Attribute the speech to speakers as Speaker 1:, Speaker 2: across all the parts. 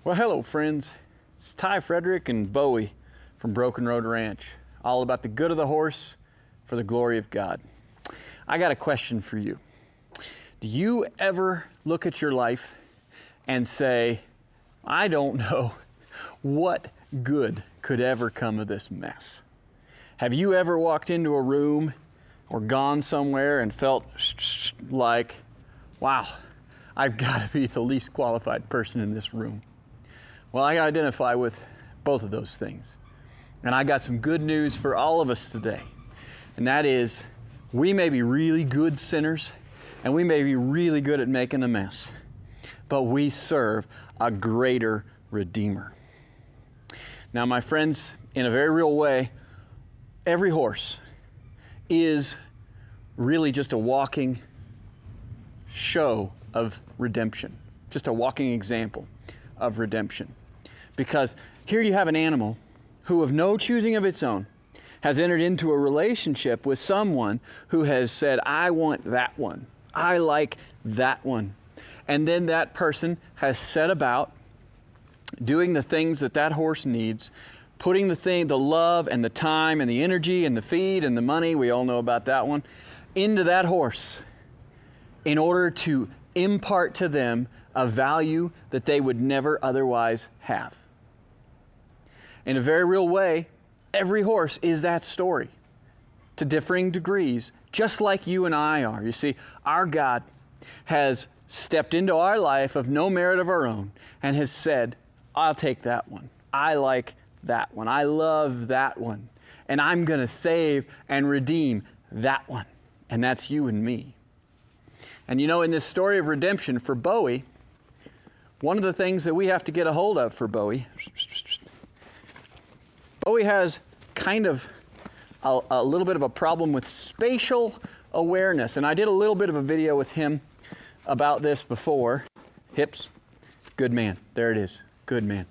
Speaker 1: Well, hello, friends. It's Ty Frederick and Bowie from Broken Road Ranch, all about the good of the horse for the glory of God. I got a question for you. Do you ever look at your life and say, I don't know what good could ever come of this mess? Have you ever walked into a room or gone somewhere and felt like, wow, I've got to be the least qualified person in this room? Well, I identify with both of those things. And I got some good news for all of us today. And that is, we may be really good sinners, and we may be really good at making a mess, but we serve a greater Redeemer. Now, my friends, in a very real way, every horse is really just a walking show of redemption, just a walking example of redemption. Because here you have an animal who, of no choosing of its own, has entered into a relationship with someone who has said, I want that one. I like that one. And then that person has set about doing the things that that horse needs, putting the love and the time and the energy and the feed and the money, we all know about that one, into that horse in order to impart to them a value that they would never otherwise have. In a very real way, every horse is that story to differing degrees, just like you and I are. You see, our God has stepped into our life of no merit of our own and has said, I'll take that one. I like that one. I love that one. And I'm going to save and redeem that one. And that's you and me. And you know, in this story of redemption for Bowie, one of the things that we have to get a hold of for Bowie has kind of a little bit of a problem with spatial awareness. And I did a little bit of a video with him about this before. Hips, good man. There it is, good man.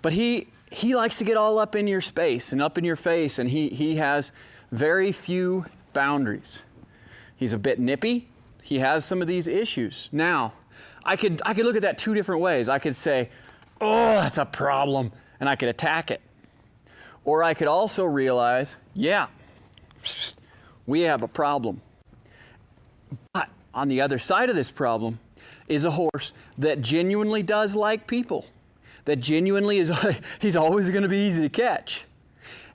Speaker 1: But he likes to get all up in your space and up in your face, and he has very few boundaries. He's a bit nippy. He has some of these issues. Now, I could look at that two different ways. I could say, oh, that's a problem, and I could attack it. Or I could also realize, yeah, we have a problem. But on the other side of this problem is a horse that genuinely does like people, that genuinely he's always going to be easy to catch.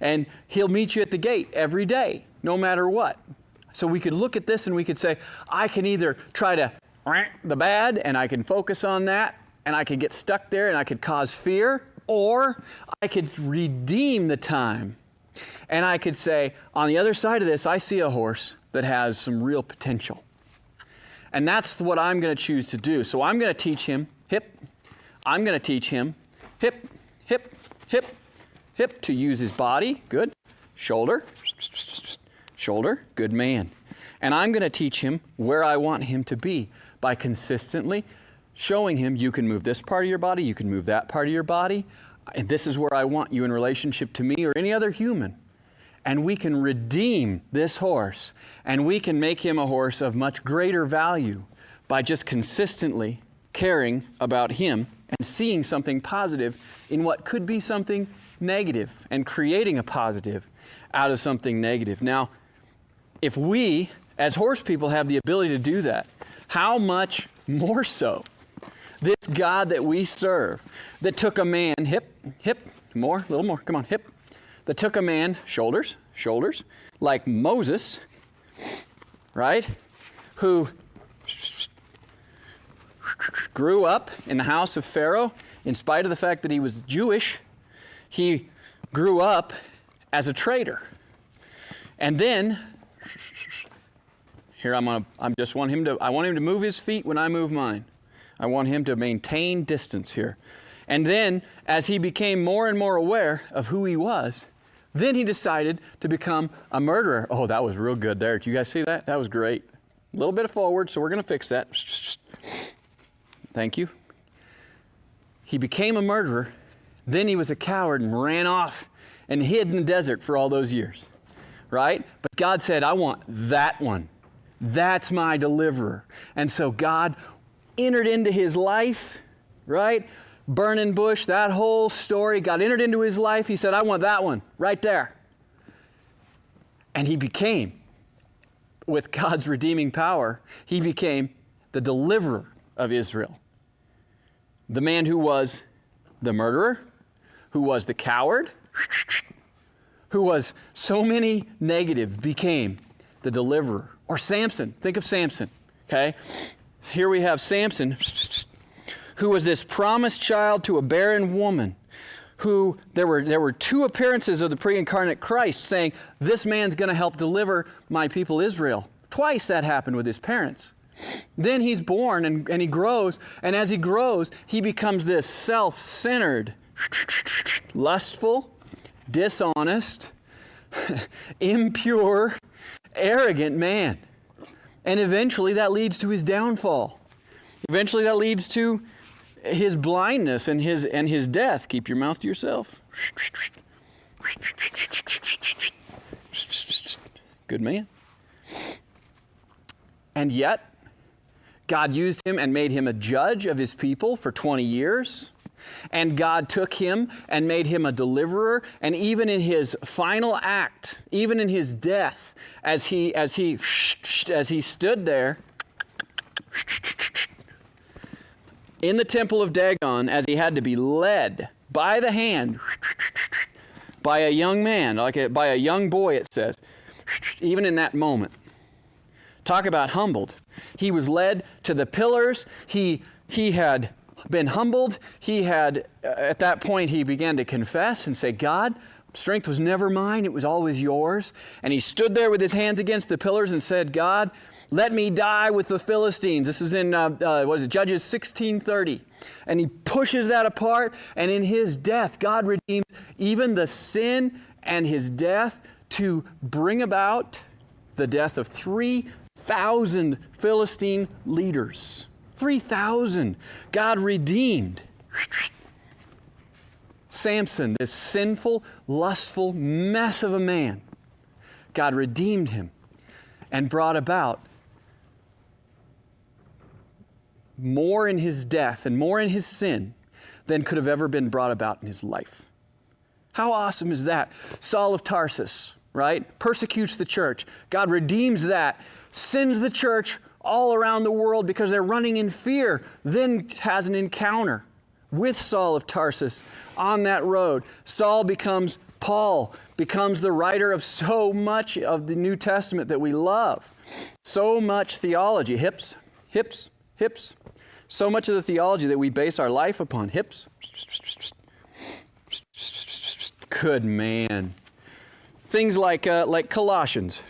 Speaker 1: And he'll meet you at the gate every day, no matter what. So we could look at this and we could say, I can either try to the bad and I can focus on that and I could get stuck there and I could cause fear, or I could redeem the time and I could say, on the other side of this, I see a horse that has some real potential. And that's what I'm going to choose to do. So I'm going to teach him hip. I'm going to teach him hip, hip, hip, hip to use his body. Good. Shoulder, shoulder, good man. And I'm going to teach him where I want him to be by consistently showing him you can move this part of your body, you can move that part of your body, and this is where I want you in relationship to me or any other human. And we can redeem this horse, and we can make him a horse of much greater value by just consistently caring about him and seeing something positive in what could be something negative and creating a positive out of something negative. Now, if we, as horse people, have the ability to do that, how much more so this God that we serve, that took a man, hip, more, a little more, come on, hip, that took a man, shoulders, like Moses, right, who grew up in the house of Pharaoh, in spite of the fact that he was Jewish, he grew up as a trader. And then, here I want him to move his feet when I move mine. I want him to maintain distance here. And then, as he became more and more aware of who he was, then he decided to become a murderer. Oh, that was real good there. Did you guys see that? That was great. A little bit of forward, so we're going to fix that. Thank you. He became a murderer. Then he was a coward and ran off and hid in the desert for all those years. Right? But God said, I want that one. That's my deliverer. And so God entered into his life, right? Burning bush, that whole story. God entered into his life. He said, I want that one right there. And he became, with God's redeeming power, he became the deliverer of Israel. The man who was the murderer, who was the coward, who was so many negative, became the deliverer. Or Samson. Think of Samson, okay? Here we have Samson, who was this promised child to a barren woman, who there were two appearances of the pre-incarnate Christ saying, this man's going to help deliver my people Israel. Twice that happened with his parents. Then he's born and he grows, and as he grows, he becomes this self-centered, lustful, dishonest, impure, arrogant man. And eventually that leads to his downfall. Eventually that leads to his blindness and his death. Keep your mouth to yourself. Good man. And yet, God used him and made him a judge of his people for 20 years. And God took him and made him a deliverer. And even in his final act, even in his death, as he stood there in the temple of Dagon, as he had to be led by the hand by a young man, by a young boy, it says, even in that moment. Talk about humbled. He was led to the pillars. He had been humbled. He had, at that point, he began to confess and say, God, strength was never mine. It was always yours. And he stood there with his hands against the pillars and said, God, let me die with the Philistines. This is in, Judges 16:30. And he pushes that apart. And in his death, God redeems even the sin and his death to bring about the death of 3,000 Philistine leaders. 3,000. God redeemed Samson, this sinful, lustful mess of a man. God redeemed him and brought about more in his death and more in his sin than could have ever been brought about in his life. How awesome is that? Saul of Tarsus, right? Persecutes the church. God redeems that, sends the church all around the world because they're running in fear, then has an encounter with Saul of Tarsus on that road. Saul becomes Paul, becomes the writer of so much of the New Testament that we love. So much theology. Hips. So much of the theology that we base our life upon. Hips. Good man. Things like Colossians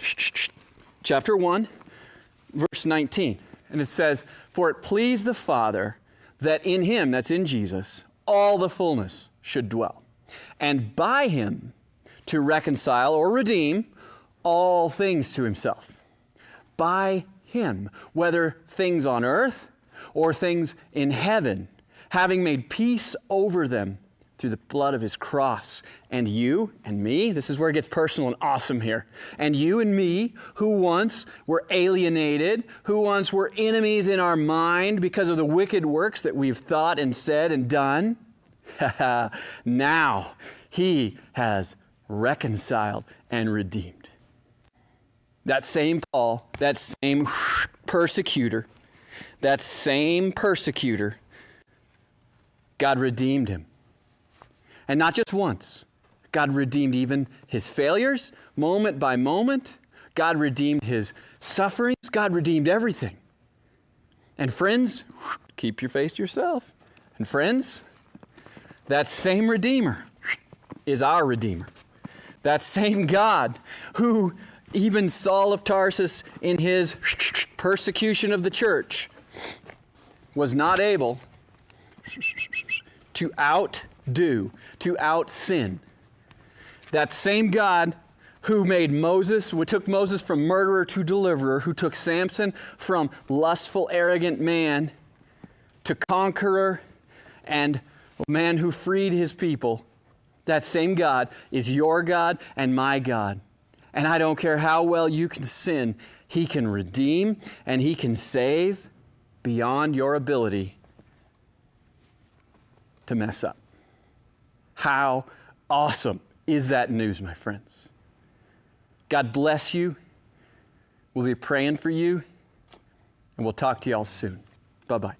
Speaker 1: chapter 1, verse 19. And it says, for it pleased the Father that in him, that's in Jesus, all the fullness should dwell. And by him to reconcile or redeem all things to himself. By him, whether things on earth or things in heaven, having made peace over them through the blood of his cross. And you and me, this is where it gets personal and awesome here. And you and me, who once were alienated, who once were enemies in our mind because of the wicked works that we've thought and said and done, now he has reconciled and redeemed. That same Paul, that same persecutor, God redeemed him. And not just once. God redeemed even his failures, moment by moment. God redeemed his sufferings. God redeemed everything. And friends, keep your face to yourself. And friends, that same Redeemer is our Redeemer. That same God who even Saul of Tarsus in his persecution of the church was not able to outdo, to out-sin. That same God who made Moses, who took Moses from murderer to deliverer, who took Samson from lustful, arrogant man to conqueror and a man who freed his people, that same God is your God and my God. And I don't care how well you can sin, he can redeem and he can save beyond your ability to mess up. How awesome is that news, my friends? God bless you. We'll be praying for you, and we'll talk to you all soon. Bye-bye.